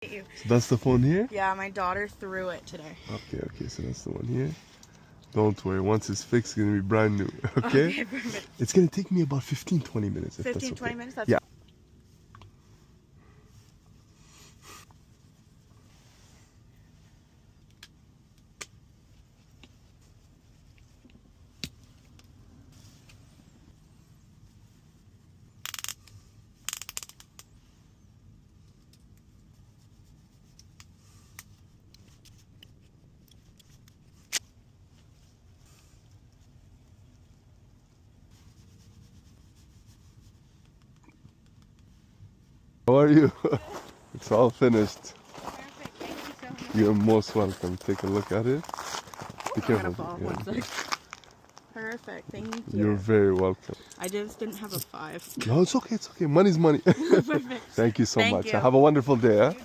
You. So that's the phone here? Yeah, my daughter threw it today. Okay, so that's the one here. Don't worry, once it's fixed, it's going to be brand new, okay? Okay, perfect. It's going to take me about 15-20 minutes. 15, 20 minutes? That's yeah. How are you? It's all finished. Perfect. Thank you so much. You're most welcome. Take a look at it. Be careful. Fall. Yeah. 1 sec. Perfect. Thank you. You're very welcome. I just didn't have a 5. No, it's okay. Money's money. Perfect. Thank you so Thank much. you. Have a wonderful day.